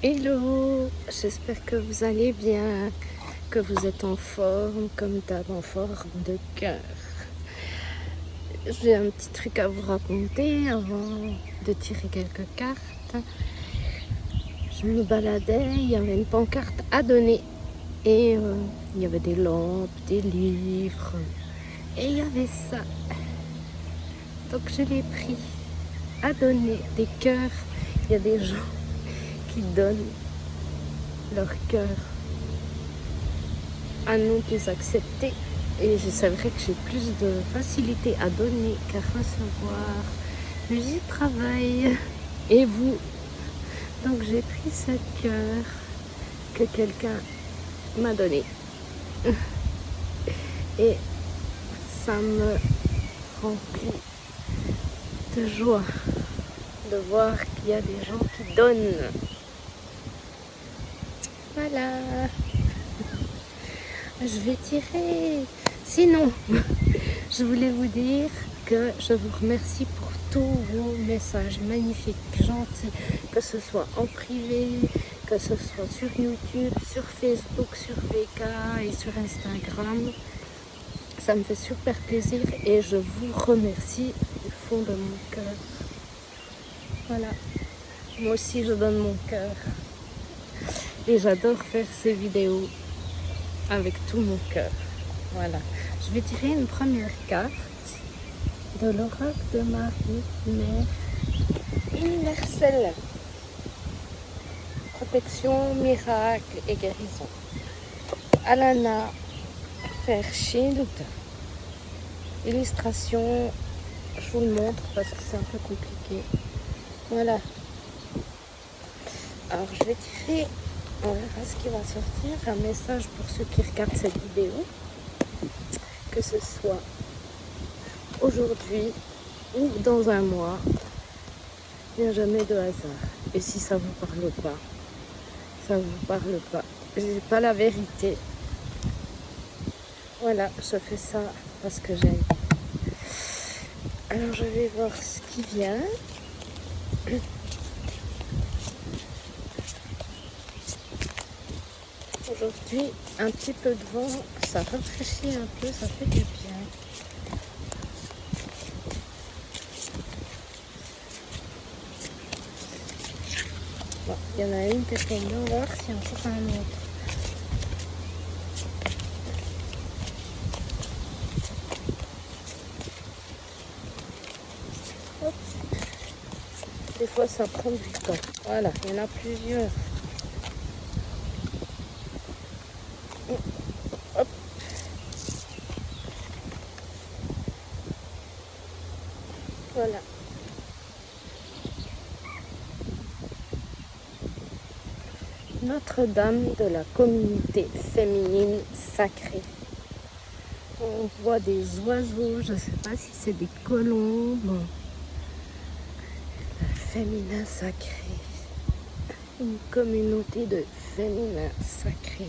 Hello, j'espère que vous allez bien, que vous êtes en forme, comme d'hab, en forme de cœur. J'ai un petit truc à vous raconter avant de tirer quelques cartes. Je me baladais, il y avait une pancarte à donner et il y avait des lampes, des livres et il y avait ça. Donc je l'ai pris à donner des cœurs. Il y a des gens qui donnent leur cœur à non plus accepter. Et c'est vrai que j'ai plus de facilité à donner qu'à recevoir. Mais j'y travaille. Et vous? Donc j'ai pris ce cœur que quelqu'un m'a donné. Et ça me remplit de joie de voir qu'il y a des gens qui donnent. Voilà. Je vais tirer. Sinon, je voulais vous dire que je vous remercie pour tous vos messages magnifiques, gentils, que ce soit en privé, que ce soit sur YouTube, sur Facebook, sur VK et sur Instagram. Ça me fait super plaisir et je vous remercie du fond de mon cœur. Voilà. Moi aussi, je donne mon cœur. Et j'adore faire ces vidéos avec tout mon cœur. Voilà. Je vais tirer une première carte de l'oracle de Marie, Mère universelle. Protection, miracle et guérison. Alana Fairchild. Illustration, je vous le montre parce que c'est un peu compliqué. Voilà. Alors je vais tirer, on verra ce qui va sortir. Un message pour ceux qui regardent cette vidéo. Que ce soit aujourd'hui ou dans un mois, il n'y a jamais de hasard. Et si ça vous parle pas, ça vous parle pas. J'ai pas la vérité. Voilà, je fais ça parce que j'aime. Alors je vais voir ce qui vient. Aujourd'hui, un petit peu de vent, ça rafraîchit un peu, ça fait du bien. Bon, il y en a une qui est tombée, on va voir s'il y a encore un autre. Hop. Des fois, ça prend du temps. Voilà, il y en a plusieurs. Hop. Voilà. Notre-Dame de la communauté féminine sacrée. On voit des oiseaux, je ne sais pas si c'est des colombes. Féminin sacré. Une communauté de féminin sacré.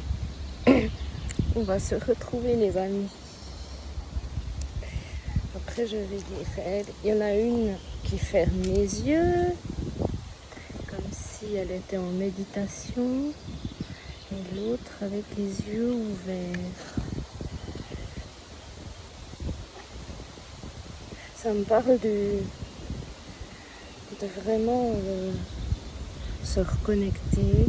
On va se retrouver les amis. Après je vais dire, il y en a une qui ferme les yeux, comme si elle était en méditation, et l'autre avec les yeux ouverts. Ça me parle de vraiment se reconnecter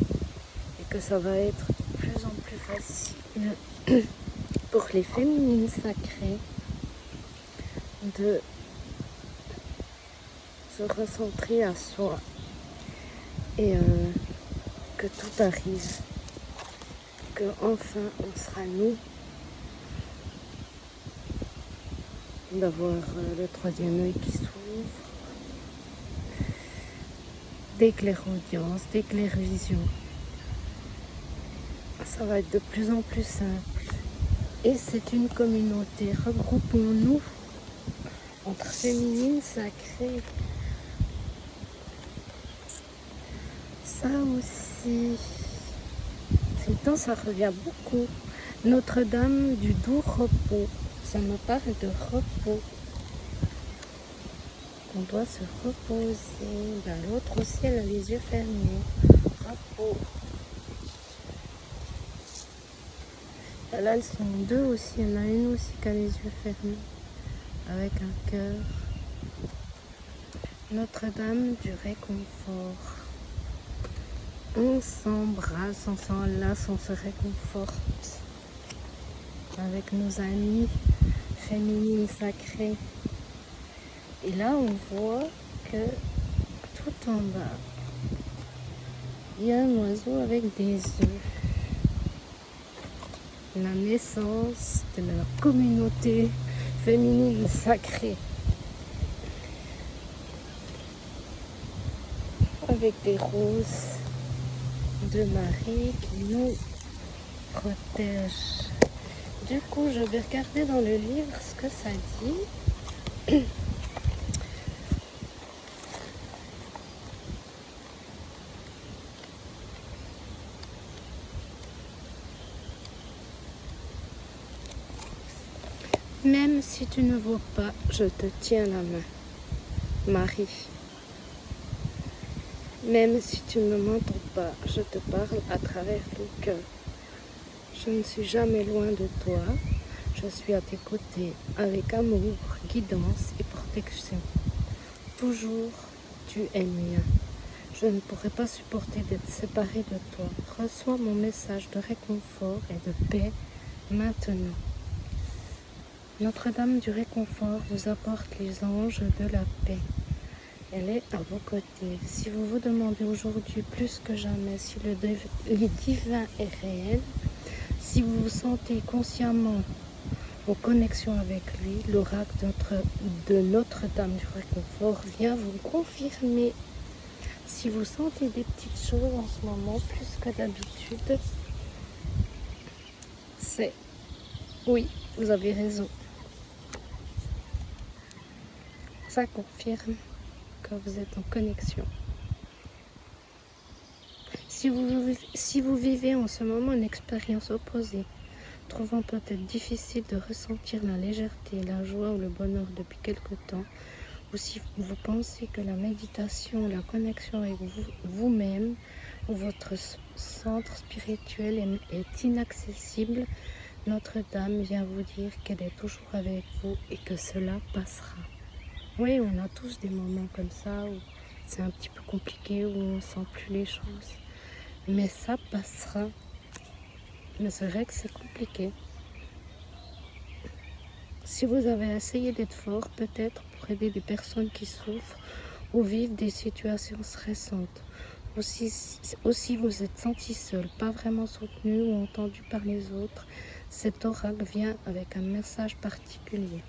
et que ça va être de plus en plus facile pour les féminines sacrées de se recentrer à soi et que tout arrive, que enfin on sera nous, d'avoir le troisième œil qui s'ouvre, des clairaudiences, des clairvisions. Ça va être de plus en plus simple. Et c'est une communauté. Regroupons-nous entre féminines sacrées. Ça aussi. Tout le temps, ça revient beaucoup. Notre-Dame du doux repos. Ça me parle de repos. On doit se reposer. Ben, l'autre aussi, elle a les yeux fermés. Oh. Là, elles sont deux aussi. Il y en a une aussi qui a les yeux fermés, avec un cœur. Notre-Dame du réconfort. On s'embrasse, on s'enlace, on se réconforte avec nos amis féminines sacrées. Et là, on voit que tout en bas, il y a un oiseau avec des œufs. La naissance de la communauté féminine sacrée. Avec des roses de Marie qui nous protègent. Du coup, je vais regarder dans le livre ce que ça dit. Même si tu ne vois pas, je te tiens la main, Marie. Même si tu ne m'entends pas, je te parle à travers ton cœur. Je ne suis jamais loin de toi. Je suis à tes côtés avec amour, guidance et protection. Toujours, tu es mien. Je ne pourrais pas supporter d'être séparée de toi. Reçois mon message de réconfort et de paix maintenant. Notre-Dame du réconfort vous apporte les anges de la paix. Elle est à vos côtés. Si vous vous demandez aujourd'hui plus que jamais si le divin est réel, si vous vous sentez consciemment en connexion avec lui, l'oracle de Notre-Dame du réconfort vient vous confirmer. Si vous sentez des petites choses en ce moment, plus que d'habitude, c'est oui, vous avez raison. Ça confirme que vous êtes en connexion. Si vous vivez en ce moment une expérience opposée, trouvant peut-être difficile de ressentir la légèreté, la joie ou le bonheur depuis quelque temps, ou si vous pensez que la méditation, la connexion avec vous-même ou votre centre spirituel est inaccessible, Notre-Dame vient vous dire qu'elle est toujours avec vous et que cela passera. Oui, on a tous des moments comme ça où c'est un petit peu compliqué, où on ne sent plus les choses. Mais ça passera. Mais c'est vrai que c'est compliqué. Si vous avez essayé d'être fort, peut-être pour aider des personnes qui souffrent ou vivent des situations stressantes, aussi vous êtes senti seul, pas vraiment soutenu ou entendu par les autres, cet oracle vient avec un message particulier.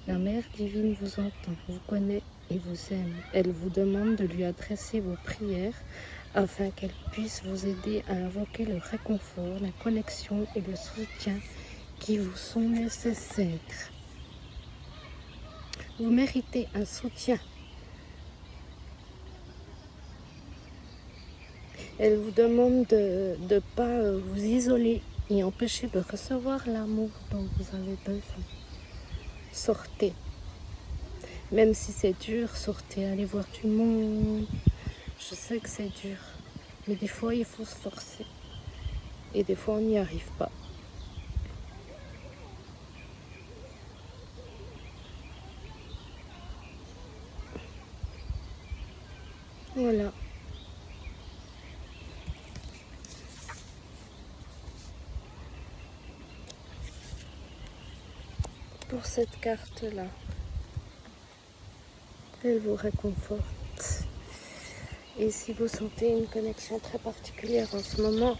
La Mère divine vous entend, vous connaît et vous aime. Elle vous demande de lui adresser vos prières afin qu'elle puisse vous aider à invoquer le réconfort, la connexion et le soutien qui vous sont nécessaires. Vous méritez un soutien. Elle vous demande de ne pas vous isoler et empêcher de recevoir l'amour dont vous avez besoin. Sortez. Même si c'est dur, sortez, allez voir du monde. Je sais que c'est dur, mais des fois il faut se forcer. Et des fois on n'y arrive pas. Voilà. Pour cette carte-là, elle vous réconforte. Et si vous sentez une connexion très particulière en ce moment,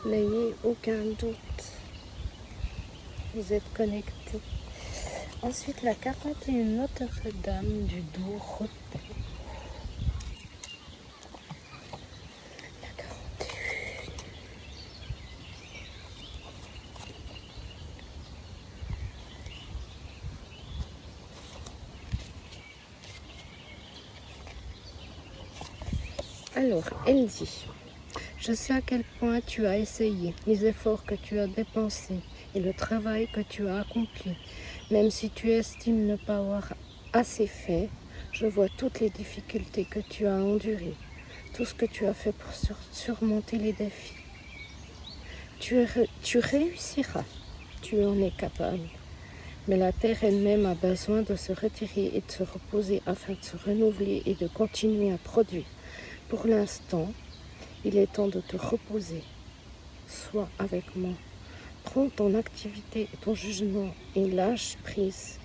n'ayez aucun doute. Vous êtes connecté. Ensuite, la 41 Notre-Dame du Doux Repos. La 41. Alors, elle dit: je sais à quel point tu as essayé, les efforts que tu as dépensés et le travail que tu as accompli. Même si tu estimes ne pas avoir assez fait, je vois toutes les difficultés que tu as endurées. tout ce que tu as fait pour surmonter les défis. Tu réussiras, tu en es capable. Mais la terre elle-même a besoin de se retirer et de se reposer afin de se renouveler et de continuer à produire. Pour l'instant, il est temps de te reposer. Sois avec moi. Prends ton activité et ton jugement et lâche prise.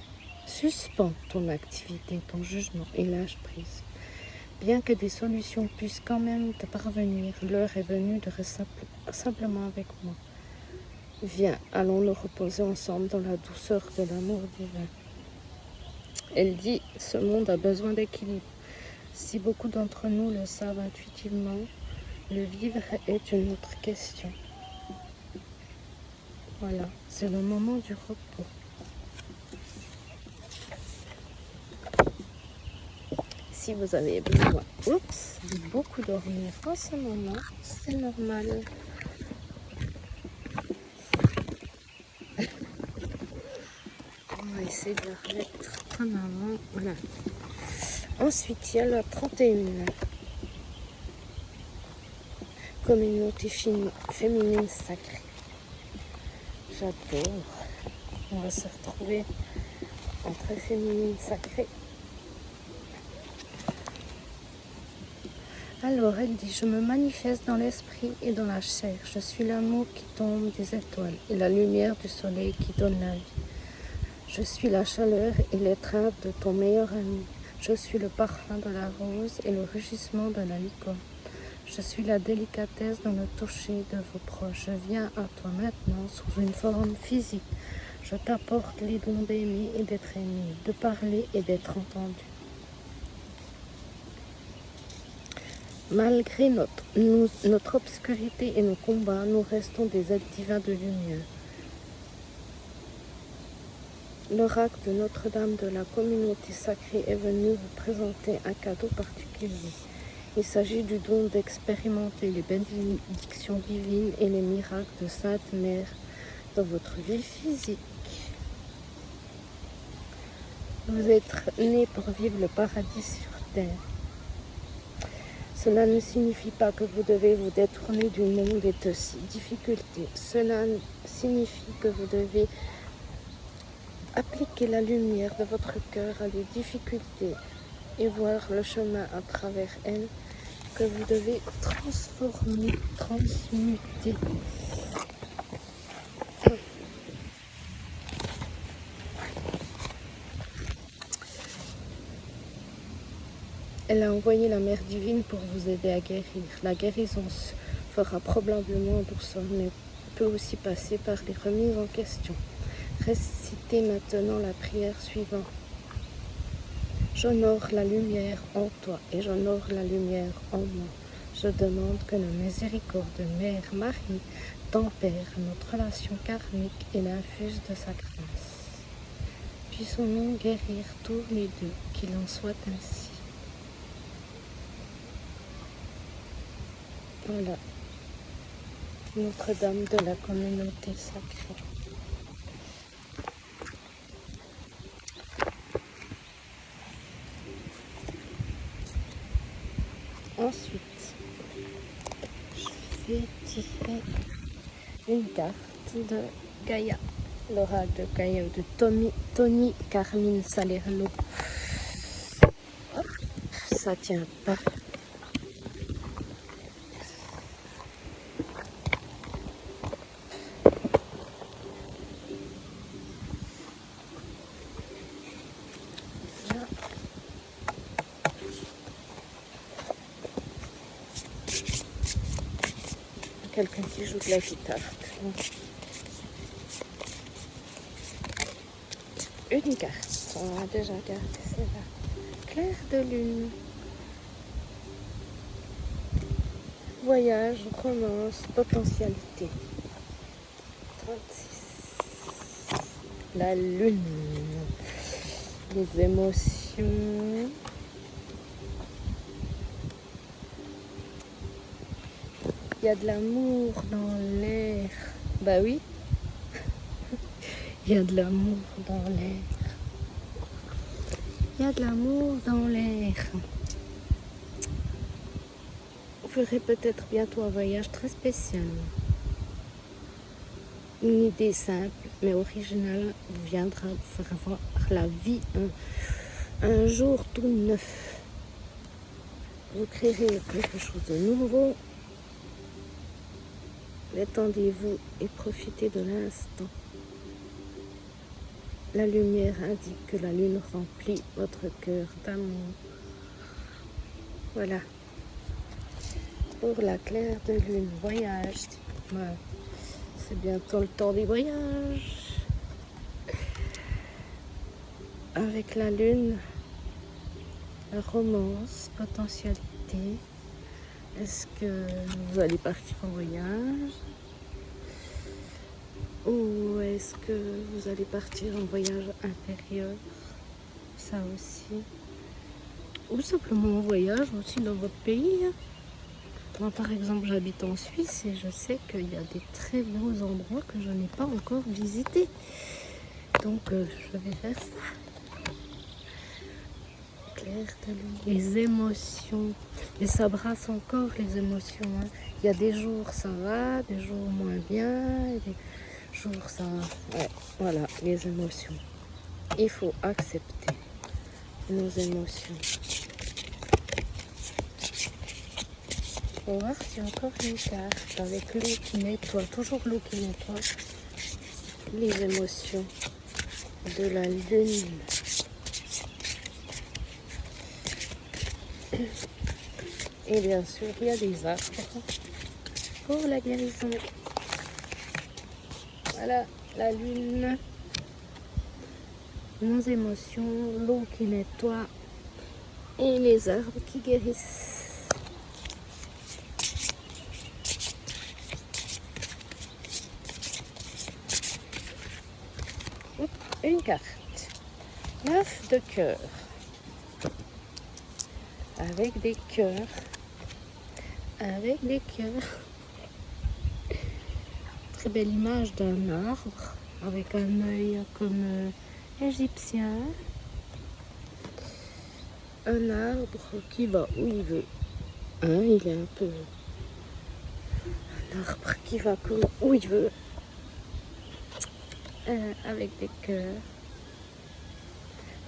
Suspends ton activité, ton jugement et lâche prise. Bien que des solutions puissent quand même te parvenir, l'heure est venue de rester simplement avec moi. Viens, allons nous reposer ensemble dans la douceur de l'amour divin. Elle dit, ce monde a besoin d'équilibre. Si beaucoup d'entre nous le savent intuitivement, le vivre est une autre question. Voilà, c'est le moment du repos. Si vous avez besoin de beaucoup dormir en ce moment, c'est normal. On va essayer de la remettre en avant. Voilà. Ensuite, il y a la 31. Communauté féminine sacrée. J'adore. On va se retrouver entre féminine sacrée. Alors elle dit, je me manifeste dans l'esprit et dans la chair. Je suis l'amour qui tombe des étoiles et la lumière du soleil qui donne la vie. Je suis la chaleur et l'étreinte de ton meilleur ami. Je suis le parfum de la rose et le rugissement de la licorne. Je suis la délicatesse dans le toucher de vos proches. Je viens à toi maintenant sous une forme physique. Je t'apporte les dons d'aimer et d'être aimé, de parler et d'être entendu. Malgré notre obscurité et nos combats, nous restons des êtres divins de lumière. L'oracle de Notre-Dame de la communauté sacrée est venu vous présenter un cadeau particulier. Il s'agit du don d'expérimenter les bénédictions divines et les miracles de Sainte Mère dans votre vie physique. Vous êtes né pour vivre le paradis sur terre. Cela ne signifie pas que vous devez vous détourner du monde et de ses difficultés. Cela signifie que vous devez appliquer la lumière de votre cœur à des difficultés et voir le chemin à travers elles que vous devez transformer, transmuter. Elle a envoyé la Mère divine pour vous aider à guérir. La guérison se fera probablement en douceur, mais peut aussi passer par les remises en question. Récitez maintenant la prière suivante. J'honore la lumière en toi et j'honore la lumière en moi. Je demande que la miséricorde de Mère Marie tempère notre relation karmique et l'infuse de sa grâce. Puissons-nous guérir tous les deux, qu'il en soit ainsi. Voilà, Notre-Dame de la communauté sacrée. Ensuite, je vais tirer une carte de Gaïa, l'oracle de Gaïa de Tony Carmine Salerno. Hop, ça tient pas. Quelqu'un qui joue de la guitare. Une carte, on a déjà regardé, c'est là. Clair de lune. Voyage, romance, potentialité. 36. La lune. Les émotions. Il y a de l'amour dans l'air. Bah oui. Il y a de l'amour dans l'air. Il y a de l'amour dans l'air. ferai peut-être bientôt un voyage très spécial. Une idée simple mais originale vous viendra vous faire voir la vie un jour tout neuf. Vous créerez quelque chose de nouveau. Détendez-vous et profitez de l'instant. La lumière indique que la lune remplit votre cœur d'amour. Voilà. Pour la claire de lune, voyage. Ouais. C'est bientôt le temps des voyages. Avec la lune, la romance, potentialité. Est-ce que vous allez partir en voyage? Ou est-ce que vous allez partir en voyage intérieur? Ça aussi. Ou simplement en voyage aussi dans votre pays. Moi, par exemple, j'habite en Suisse et je sais qu'il y a des très beaux endroits que je n'ai pas encore visités. Donc, je vais faire ça. Clair de lune. Les émotions. Et ça brasse encore les émotions. Hein. Il y a des jours, ça va, des jours moins bien. Et des jours, ça va. Ouais, voilà, les émotions. Il faut accepter nos émotions. On va voir s'il y a encore une carte avec l'eau qui nettoie, toujours l'eau qui nettoie les émotions de la lune. Et bien sûr, il y a des arbres pour la guérison. Voilà, la lune, nos émotions, l'eau qui nettoie et les arbres qui guérissent. Une carte, 9 de cœur, avec des cœurs, très belle image d'un arbre, avec un œil comme égyptien, un arbre qui va où il veut, hein, il est un peu, un arbre qui va comme où il veut, avec des cœurs.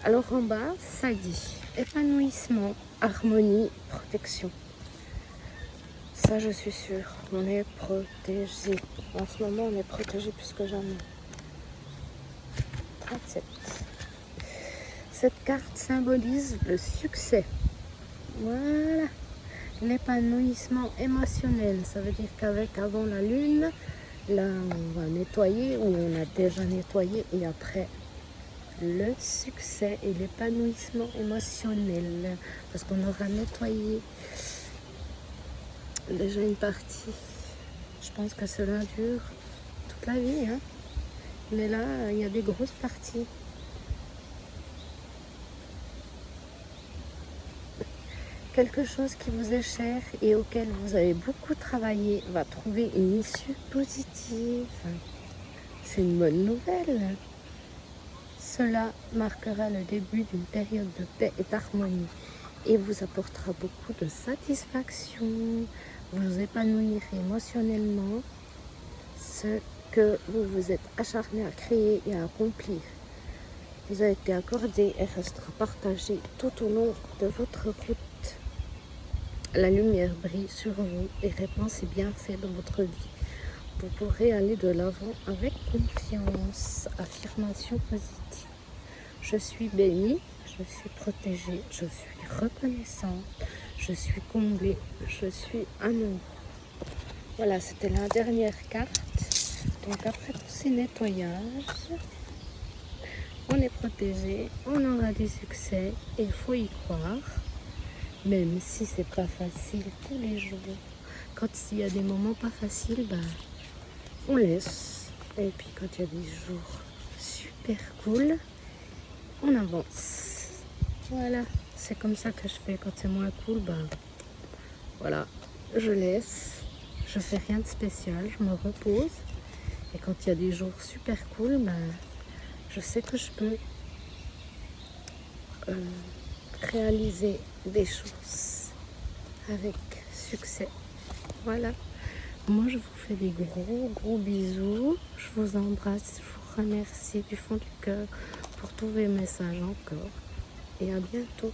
Alors en bas, ça dit épanouissement, harmonie, protection. Ça, je suis sûre, on est protégé. En ce moment, on est protégé plus que jamais. 37. Cette carte symbolise le succès. Voilà. L'épanouissement émotionnel. Ça veut dire avant la lune, là, on va nettoyer, ou on a déjà nettoyé, et après, le succès et l'épanouissement émotionnel. Parce qu'on aura nettoyé déjà une partie. Je pense que cela dure toute la vie. Hein. Mais là, il y a des grosses parties. Quelque chose qui vous est cher et auquel vous avez beaucoup travaillé va trouver une issue positive. C'est une bonne nouvelle. Cela marquera le début d'une période de paix et d'harmonie et vous apportera beaucoup de satisfaction. Vous épanouirez émotionnellement ce que vous vous êtes acharné à créer et à accomplir. Vous avez été accordé et restera partagé tout au long de votre route. La lumière brille sur vous et répand ses bienfaits dans votre vie. Vous pourrez aller de l'avant avec confiance. Affirmation positive. Je suis bénie, je suis protégée, je suis reconnaissante, je suis comblée, je suis amour. Voilà, c'était la dernière carte. Donc après tous ces nettoyages, on est protégé, on aura des succès et il faut y croire. Même si c'est pas facile tous les jours. Quand il y a des moments pas faciles, on laisse. Et puis quand il y a des jours super cool, on avance. Voilà, c'est comme ça que je fais. Quand c'est moins cool, voilà, je laisse. Je fais rien de spécial, je me repose. Et quand il y a des jours super cool, je sais que je peux réaliser des choses avec succès. Voilà. Moi, je vous fais des gros bisous. Je vous embrasse. Je vous remercie du fond du cœur pour tous vos messages encore. Et à bientôt.